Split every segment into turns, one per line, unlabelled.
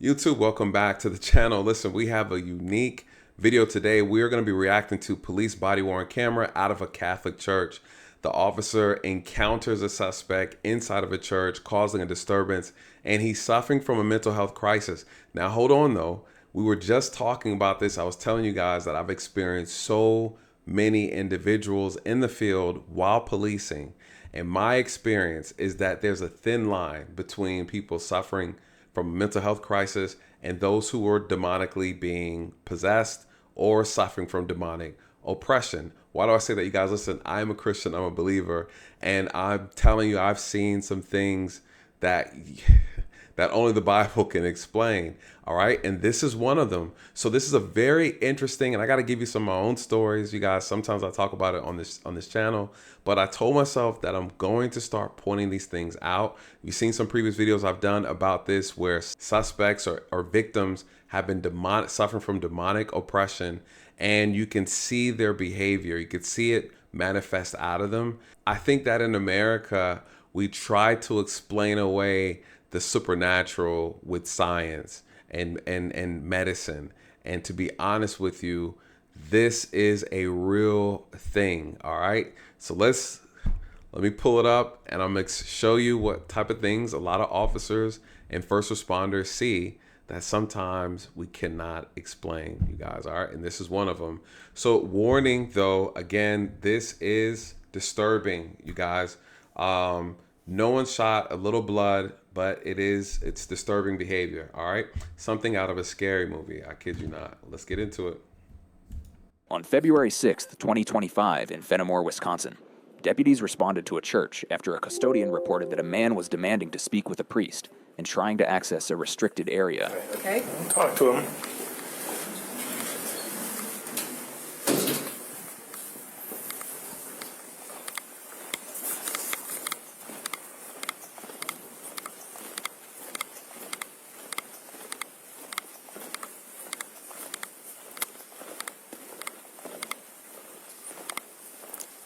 YouTube, welcome back to the channel. Listen, we have a unique video today. We're going to be reacting to police body-worn camera out of a Catholic church. The officer encounters a suspect inside of a church, causing a disturbance, and he's suffering from a mental health crisis. Now, hold on, though. We were just talking about this. I was telling you guys that I've experienced so many individuals in the field while policing. And my experience is that there's a thin line between people suffering from a mental health crisis and those who are demonically being possessed or suffering from demonic oppression. Why do I say that, you guys? Listen, I'm a Christian, I'm a believer, and I'm telling you, I've seen some things that that only the Bible can explain. All right. And this is one of them. So this is a very interesting, and I got to give you some of my own stories, you guys. Sometimes I talk about it on this channel, but I told myself that I'm going to start pointing these things out. You've seen some previous videos I've done about this where suspects or victims have been suffering from demonic oppression, and you can see their behavior. You can see it manifest out of them. I think that in America, we try to explain away the supernatural with science and medicine. And to be honest with you, this is a real thing. All right. So let me pull it up and I'm gonna show you what type of things a lot of officers and first responders see that sometimes we cannot explain, you guys. All right. And this is one of them. So warning though, again, this is disturbing, you guys. No one shot, a little blood, but it's disturbing behavior. All right. Something out of a scary movie. I kid you not. Let's get into it.
On February 6th, 2025, in Fennimore, Wisconsin, deputies responded to a church after a custodian reported that a man was demanding to speak with a priest and trying to access a restricted area.
Okay.
Talk to him.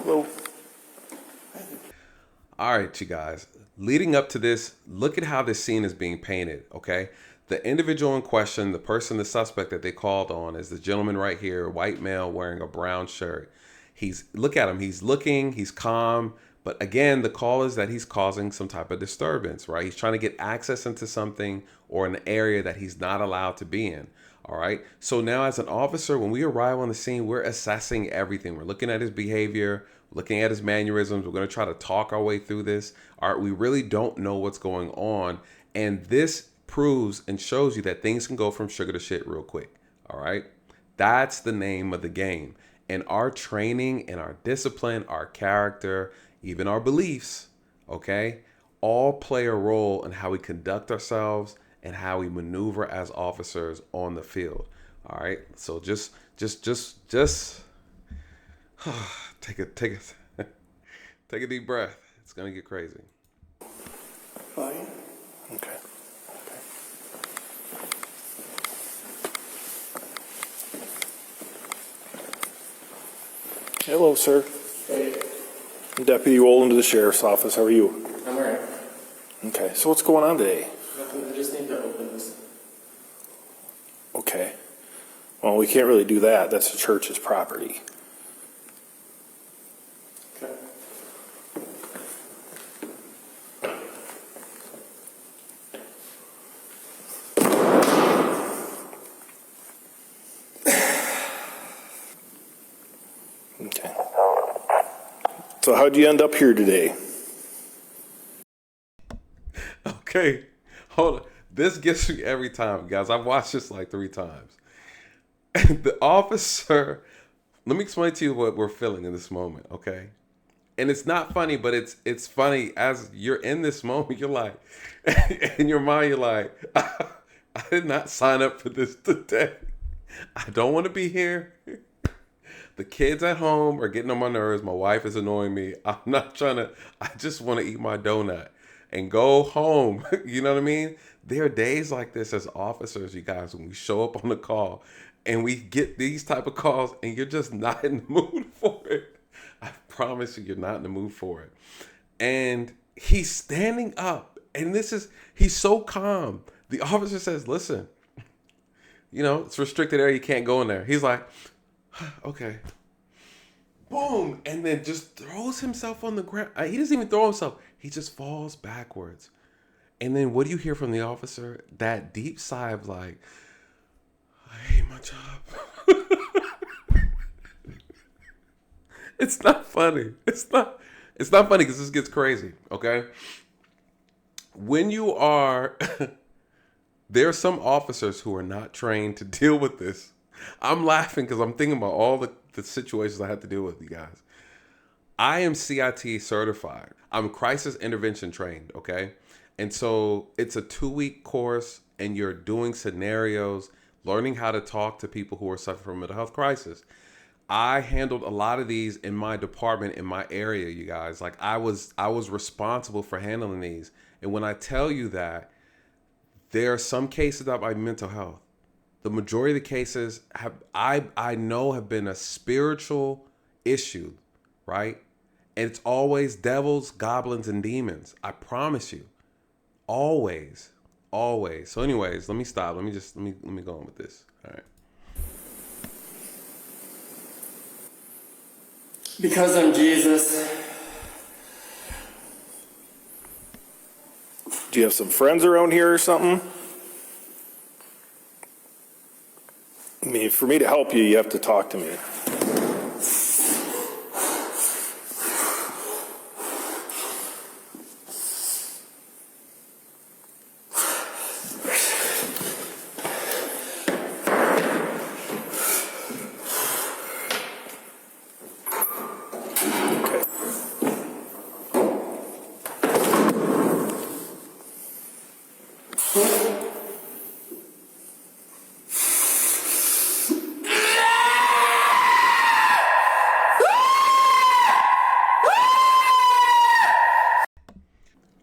Hello.
All right, you guys, leading up to this, look at how this scene is being painted. Okay. The individual in question, the suspect that they called on, is the gentleman right here, white male wearing a brown shirt. Look at him. He's looking, he's calm. But again, the call is that he's causing some type of disturbance, right? He's trying to get access into something or an area that he's not allowed to be in. All right. So now as an officer, when we arrive on the scene, we're assessing everything. We're looking at his behavior, looking at his mannerisms. We're going to try to talk our way through this. All right. We really don't know what's going on. And this proves and shows you that things can go from sugar to shit real quick. All right. That's the name of the game. And our training and our discipline, our character, even our beliefs, okay, all play a role in how we conduct ourselves and how we maneuver as officers on the field. All right. So just take a take a deep breath. It's gonna get crazy.
Fine. Okay. Hello, sir.
Hey,
Deputy Wolin to the Sheriff's Office. How are you?
I'm alright.
Okay, so what's going on today?
Nothing, I just need to open this.
Okay. Well, we can't really do that. That's the church's property.
Okay.
Okay. So how'd you end up here today?
Okay, hold on. This gets me every time, guys. I've watched this like 3 times. The officer, let me explain to you what we're feeling in this moment, okay? And it's not funny, but it's funny as you're in this moment. You're like, in your mind, you're like, I did not sign up for this today. I don't want to be here. The kids at home are getting on my nerves. My wife is annoying me. I'm not trying to, I just want to eat my donut and go home. You know what I mean? There are days like this as officers, you guys, when we show up on the call and we get these type of calls and you're just not in the mood for it. I promise you, you're not in the mood for it. And he's standing up and he's so calm The officer says, listen, it's restricted area. You can't go in there. He's like, okay. Boom. And then just throws himself on the ground. He doesn't even throw himself. He just falls backwards. And then what do you hear from the officer? That deep sigh of like, I hate my job. It's not funny. It's not funny because this gets crazy, okay? When you are, there are some officers who are not trained to deal with this. I'm laughing because I'm thinking about all the situations I had to deal with, you guys. I am CIT certified. I'm crisis intervention trained, okay? And so it's a 2-week course and you're doing scenarios, learning how to talk to people who are suffering from mental health crisis. I handled a lot of these in my department, in my area, you guys. Like I was responsible for handling these. And when I tell you that there are some cases about my mental health, the majority of the cases I know have been a spiritual issue, right? And it's always devils, goblins, and demons. I promise you. Always. So anyways, let me stop. Let me go on with this. All right.
Because I'm Jesus.
Do you have some friends around here or something? I mean, for me to help you, you have to talk to me.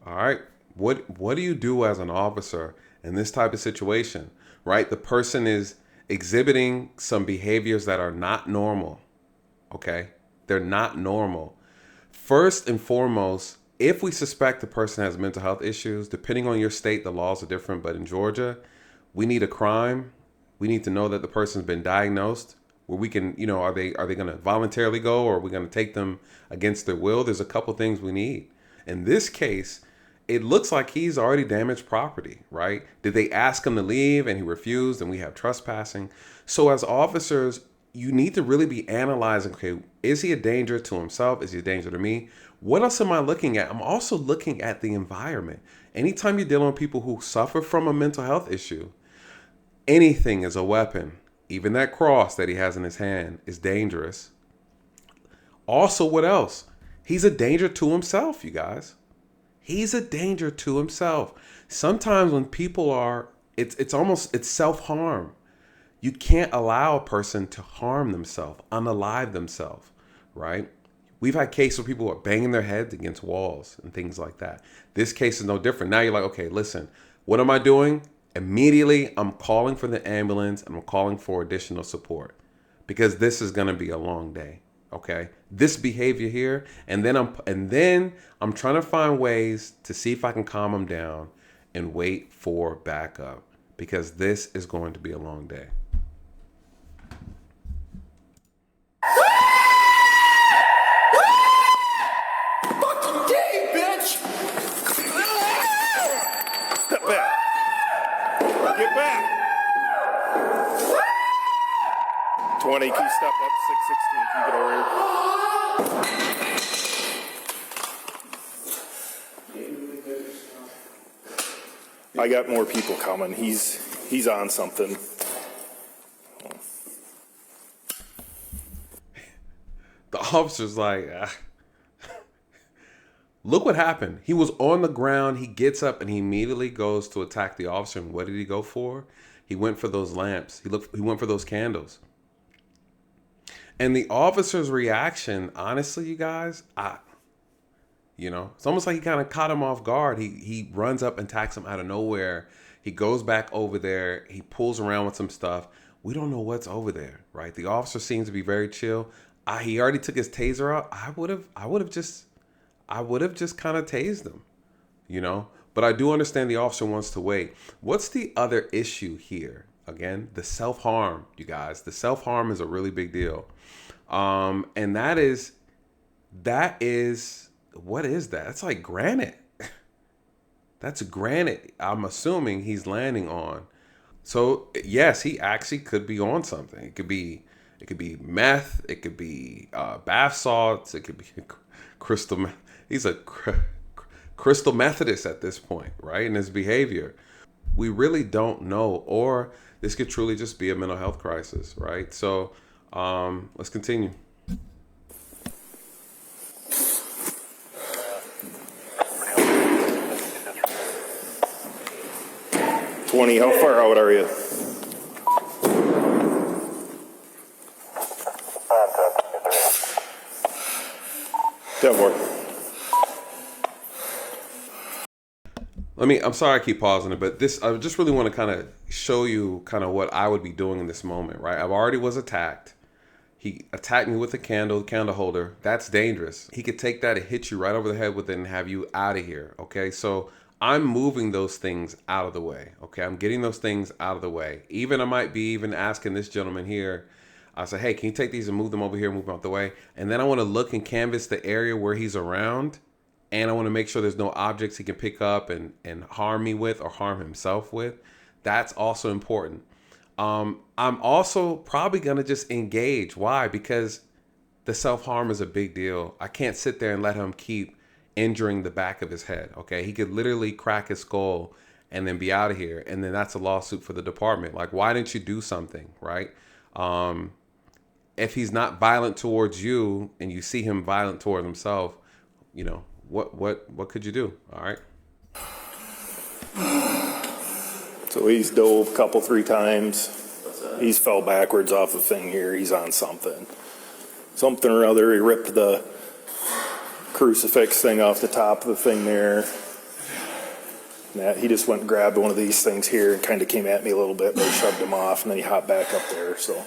All right. What do you do as an officer in this type of situation, right? The person is exhibiting some behaviors that are not normal, okay? They're not normal. First and foremost, if we suspect the person has mental health issues, depending on your state, the laws are different, but in Georgia, we need a crime. We need to know that the person's been diagnosed where we can, are they going to voluntarily go or are we going to take them against their will? There's a couple things we need. In this case, it looks like he's already damaged property, right? Did they ask him to leave and he refused and we have trespassing? So as officers, you need to really be analyzing, okay, is he a danger to himself? Is he a danger to me? What else am I looking at? I'm also looking at the environment. Anytime you're dealing with people who suffer from a mental health issue, anything is a weapon. Even that cross that he has in his hand is dangerous. Also, what else? He's a danger to himself, you guys. He's a danger to himself. Sometimes when people are, it's self-harm. You can't allow a person to harm themselves, unalive themselves, right? We've had cases where people are banging their heads against walls and things like that. This case is no different. Now you're like, okay, listen, what am I doing? Immediately, I'm calling for the ambulance and I'm calling for additional support because this is going to be a long day. Okay, this behavior here, and then I'm trying to find ways to see if I can calm him down and wait for backup because this is going to be a long day.
Fucking gay, bitch!
Step back. Get back. 20, can you step up? 616, can you get over here? I got more people coming. He's on something.
The officer's like, look what happened. He was on the ground. He gets up and he immediately goes to attack the officer. And what did he go for? He went for those lamps. He went for those candles. And the officer's reaction, honestly, you guys, it's almost like he kind of caught him off guard. He runs up and attacks him out of nowhere. He goes back over there. He pulls around with some stuff. We don't know what's over there, right? The officer seems to be very chill. He already took his taser out. I would have just kind of tased him, But I do understand the officer wants to wait. What's the other issue here? Again, the self-harm, you guys. The self-harm is a really big deal. And that is, what is that? That's like granite. That's granite. I'm assuming he's landing on. So yes, he actually could be on something. It could be meth. It could be bath salts. It could be crystal. He's a crystal Methodist at this point, right? In his behavior, we really don't know, or this could truly just be a mental health crisis, right? So let's continue.
How far out are you?
I'm sorry I keep pausing it, but I just really want to kind of show you kind of what I would be doing in this moment, right? I've already was attacked. He attacked me with a candle holder. That's dangerous. He could take that and hit you right over the head with it and have you out of here, okay? So I'm moving those things out of the way, okay? I'm getting those things out of the way. I might be even asking this gentleman here, I say, hey, can you take these and move them over here, move them out the way? And then I want to look and canvass the area where he's around, and I want to make sure there's no objects he can pick up and harm me with or harm himself with. That's also important. I'm also probably going to just engage. Why? Because the self-harm is a big deal. I can't sit there and let him keep injuring the back of his head, okay? He could literally crack his skull and then be out of here. And then that's a lawsuit for the department. Like, why didn't you do something, right? If he's not violent towards you and you see him violent toward himself, you know, what could you do? All right.
So he's dove a couple, 3 times. He's fell backwards off the thing here. He's on something or other. He ripped the crucifix thing off the top of the thing there. He just went and grabbed one of these things here and kind of came at me a little bit, but I shoved him off, and then he hopped back up there. So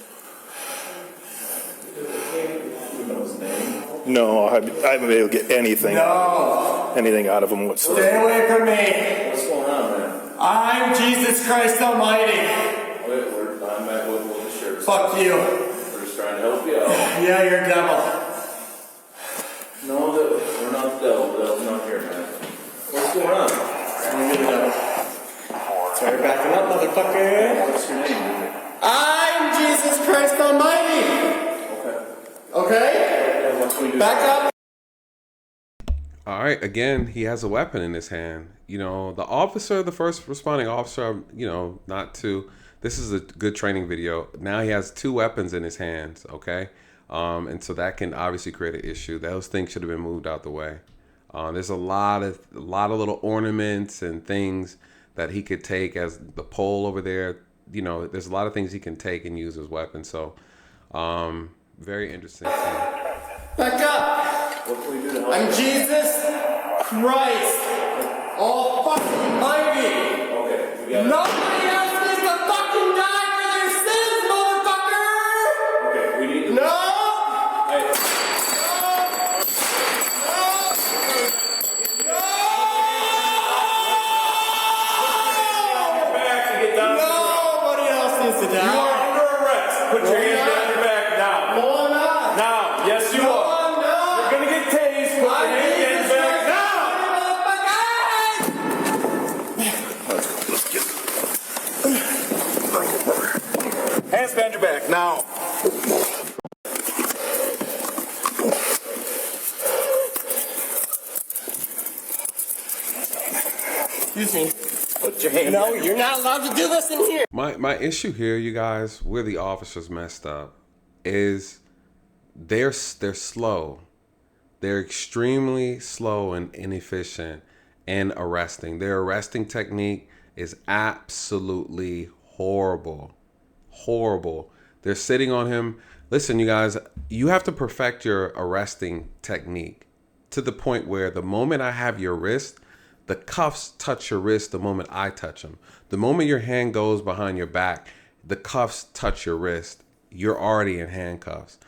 no, I haven't been able to get anything out of him whatsoever.
Stay away from me.
What's going on, man?
I'm Jesus Christ Almighty.
I'm at with the shirt.
Fuck you.
We're just trying to help you out.
Yeah, you're a devil.
No, we're not the devil. The devil's not here, man. What's going on?
You're the devil. Sorry, backing up, motherfucker.
What's your name, dude?
I'm Jesus Christ Almighty. Okay?
What can we do?
Back up.
All right. Again, he has a weapon in his hand. You know, the first responding officer, you know, this is a good training video. Now he has 2 weapons in his hands. Okay. And so that can obviously create an issue. Those things should have been moved out the way. There's a lot of little ornaments and things that he could take as the pole over there. You know, there's a lot of things he can take and use as weapons. So, very interesting.
Back up.
What can we do to help?
I'm Jesus Christ Almighty.
Okay, we got it.
Nobody else needs to fucking die for their sins, motherfucker.
Okay, we need to.
No.
Hey.
Nobody else needs to die.
You are under arrest. Put your hands behind your back now.
No, I'm not.
Now, yes, you are.
I'm not.
You're gonna get tased. Put your hands behind your back now. Hands behind your back now.
Excuse me.
Put your hands.
No, you're not allowed to do this in here.
My issue here, you guys, where the officers messed up is they're slow. They're extremely slow and inefficient in arresting. Their arresting technique is absolutely horrible. Horrible. They're sitting on him. Listen, you guys, you have to perfect your arresting technique to the point where the moment I have your wrist, the cuffs touch your wrist the moment I touch them. The moment your hand goes behind your back, the cuffs touch your wrist. You're already in handcuffs.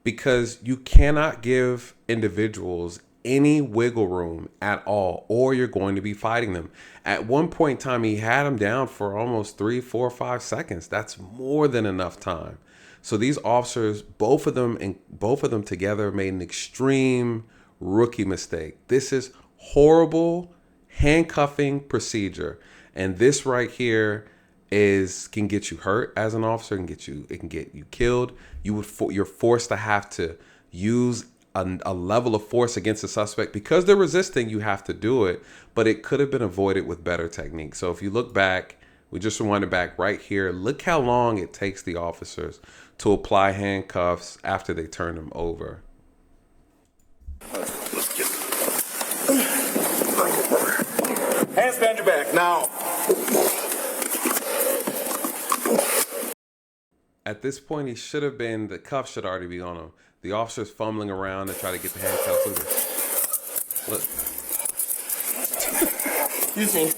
Because you cannot give individuals any wiggle room at all, or you're going to be fighting them. At one point in time, he had him down for almost 3, 4, 5 seconds. That's more than enough time. So these officers, both of them together, made an extreme rookie mistake. This is horrible handcuffing procedure, and this right here can get you hurt as an officer, it can get you killed. You're forced to have to use a level of force against the suspect because they're resisting. You have to do it, but it could have been avoided with better technique. So if you look back, we just rewind it back right here. Look how long it takes the officers to apply handcuffs after they turn them over.
Hands behind your back now.
At this point, the cuffs should already be on him. The officer's fumbling around to try to get the handcuffs. Look.
Excuse me.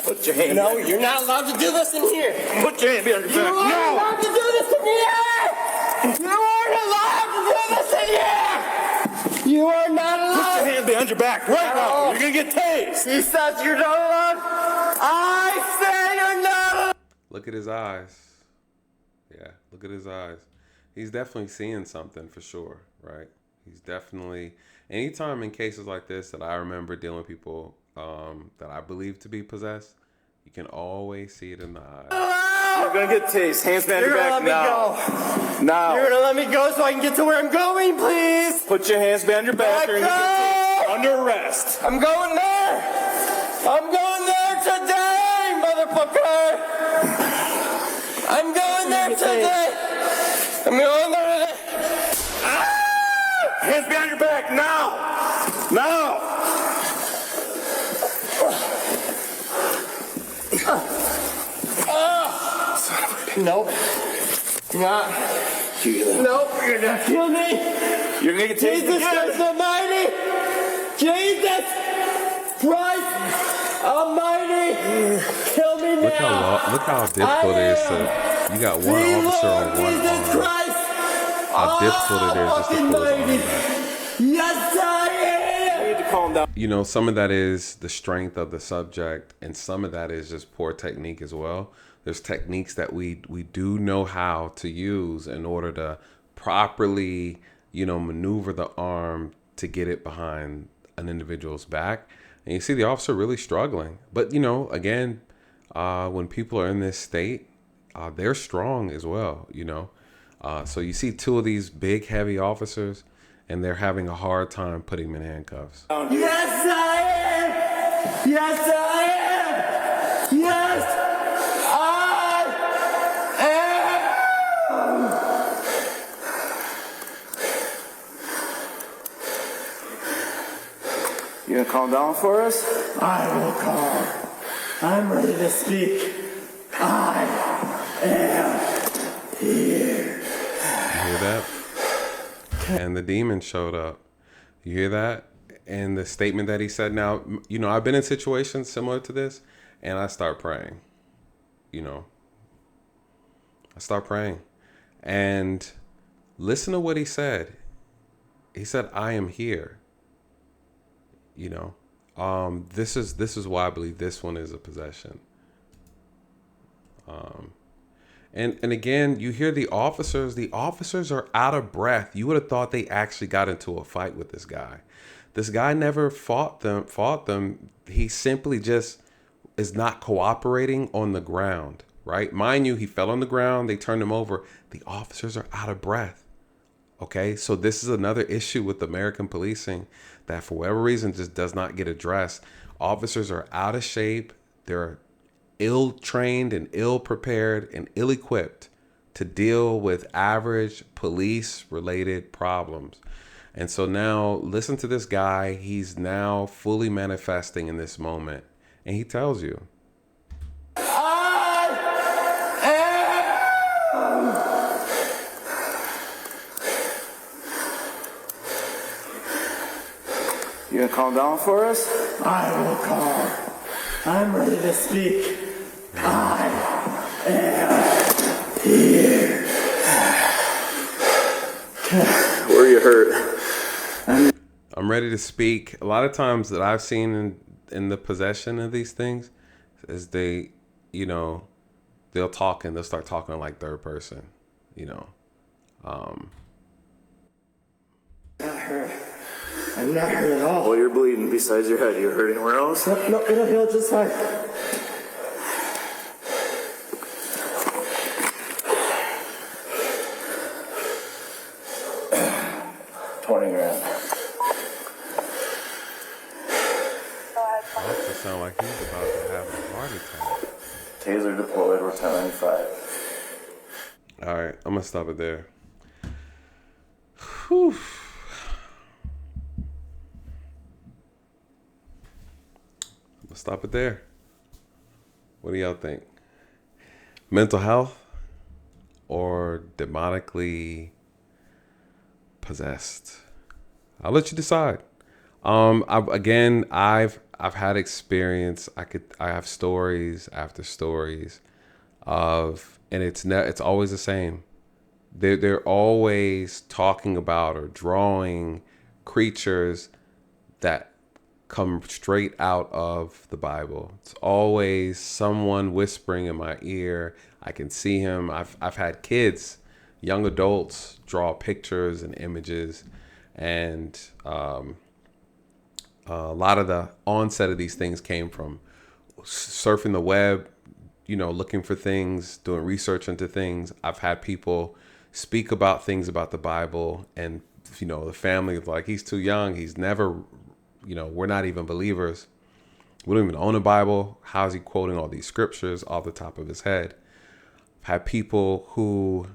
Put your hand.
No, you're not allowed to do this in here.
Put your hand behind your
You
back.
aren't allowed to do this in here. You aren't allowed to do this in here. You are not
Put
allowed.
your hand behind your back right now. You're gonna get tased.
He says you're not allowed. I say you're not allowed.
Look at his eyes. Yeah, look at his eyes. He's definitely seeing something for sure, right? He's definitely, anytime in cases like this that I remember dealing with people that I believe to be possessed, you can always see it in the eyes.
You're gonna get tased. Hands behind
You're
your
gonna
back
let me
now.
go. You're gonna let me go so I can get to where I'm going, please.
Put your hands behind your back. You're gonna get tased. Under arrest.
I'm going there. I'm going there today, motherfucker. I'm going there today. I'm going there today.
Hands behind your back now. Now.
Nope. You're not. Nope. You're not kill me.
You're gonna get tased
Jesus
again.
Christ Almighty. Jesus Christ Almighty. Kill me now.
Look how difficult it is to, you got one officer on one
Jesus
arm.
Christ.
How difficult it is just to pull his arm
Almighty.
back.
Yes, I am.
You need to calm down.
You know, some of that is the strength of the subject, and some of that is just poor technique as well. There's techniques that we do know how to use in order to properly, maneuver the arm to get it behind an individual's back. And you see the officer really struggling. But, again, when people are in this state, they're strong as well, So you see two of these big, heavy officers, and they're having a hard time putting them in handcuffs.
Yes, I am. Yes, I am. Yes, I am.
You gonna calm down for us?
I will calm. I'm ready to speak. I am here.
You hear that? And the demon showed up. You hear that? And the statement that he said. Now, I've been in situations similar to this, and I start praying. I start praying. And listen to what he said. He said, I am here. This is why I believe this one is a possession. And again, you hear the officers are out of breath. You would have thought they actually got into a fight with this guy. This guy never fought them. He simply just is not cooperating on the ground, right? Mind you, he fell on the ground. They turned him over. The officers are out of breath. Okay, so this is another issue with American policing that for whatever reason just does not get addressed. Officers are out of shape. They're ill-trained and ill-prepared and ill-equipped to deal with average police-related problems. And so now listen to this guy. He's now fully manifesting in this moment. And he tells you.
You gonna calm down for us?
I will calm. I'm ready to speak. I am here.
Where are you hurt?
I'm ready to speak. A lot of times that I've seen in the possession of these things is they, you know, they'll talk and they'll start talking like third person, you know.
Not hurt. I'm not hurt at all.
Well, you're bleeding besides your head. You're hurt anywhere else?
No, it'll heal just fine.
20 grand.
That sound like he's about to have a heart attack.
Taser deployed. We're 1095.
All right, I'm gonna stop it there. Whew. I'm gonna stop it there. What do y'all think? Mental health or demonically possessed? I'll let you decide. I've had experience. I have stories after stories of, and it's always the same. They're always talking about or drawing creatures that come straight out of the Bible. It's always someone whispering in my ear. I can see him. I've had kids, young adults, draw pictures and images, and a lot of the onset of these things came from surfing the web, you know, looking for things, doing research into things. I've had people speak about things about the Bible, and, you know, the family is like, he's too young. He's never, you know, we're not even believers. We don't even own a Bible. How is he quoting all these scriptures off the top of his head? I've had people who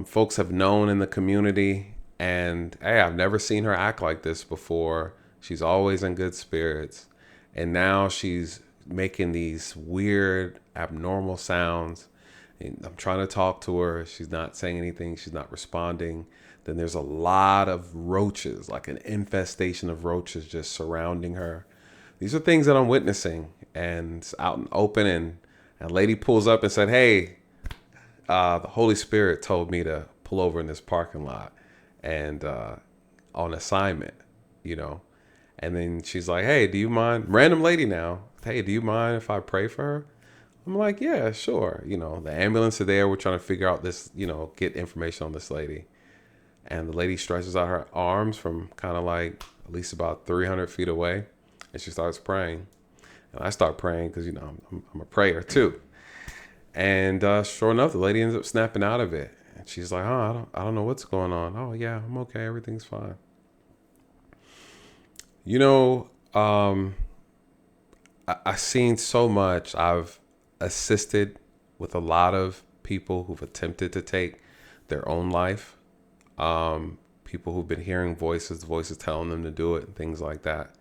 folks have known in the community, and, hey, I've never seen her act like this before. She's always in good spirits. And now she's making these weird, abnormal sounds. And I'm trying to talk to her. She's not saying anything. She's not responding. Then there's a lot of roaches, like an infestation of roaches just surrounding her. These are things that I'm witnessing, and it's out and open. And a lady pulls up and said, hey, the Holy Spirit told me to pull over in this parking lot and on assignment, you know. And then she's like, hey, do you mind? Random lady now. Hey, do you mind if I pray for her? I'm like, yeah, sure. You know, the ambulance are there. We're trying to figure out this, you know, get information on this lady. And the lady stretches out her arms from kind of like at least about 300 feet away. And she starts praying. And I start praying because, you know, I'm a prayer too. And sure enough, the lady ends up snapping out of it. And she's like, oh, I don't know what's going on. Oh, yeah, I'm okay. Everything's fine. You know, I've seen so much. I've assisted with a lot of people who've attempted to take their own life. People who've been hearing voices telling them to do it and things like that.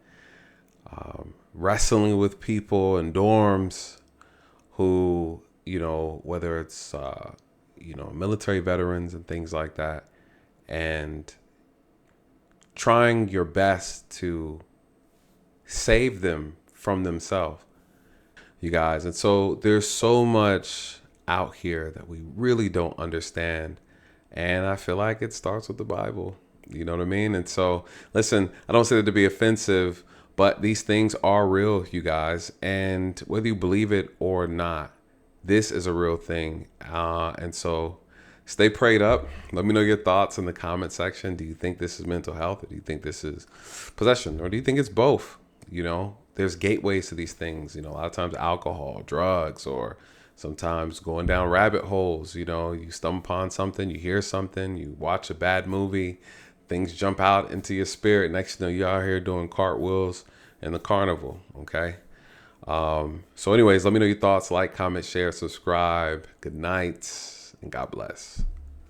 Wrestling with people in dorms who, you know, whether it's, you know, military veterans and things like that, and trying your best to save them from themselves, you guys. And so there's so much out here that we really don't understand. And I feel like it starts with the Bible. You know what I mean? And so, listen, I don't say that to be offensive, but these things are real, you guys. And whether you believe it or not, this is a real thing. And so stay prayed up. Let me know your thoughts in the comment section. Do you think this is mental health? Or do you think this is possession? Or do you think it's both? You know, there's gateways to these things. You know, a lot of times alcohol, drugs, or sometimes going down rabbit holes. You know, you stumble upon something, you hear something, you watch a bad movie, things jump out into your spirit. Next thing you know, you're out here doing cartwheels in the carnival. Okay. So anyways, let me know your thoughts. Like, comment, share, subscribe. Good night and God bless.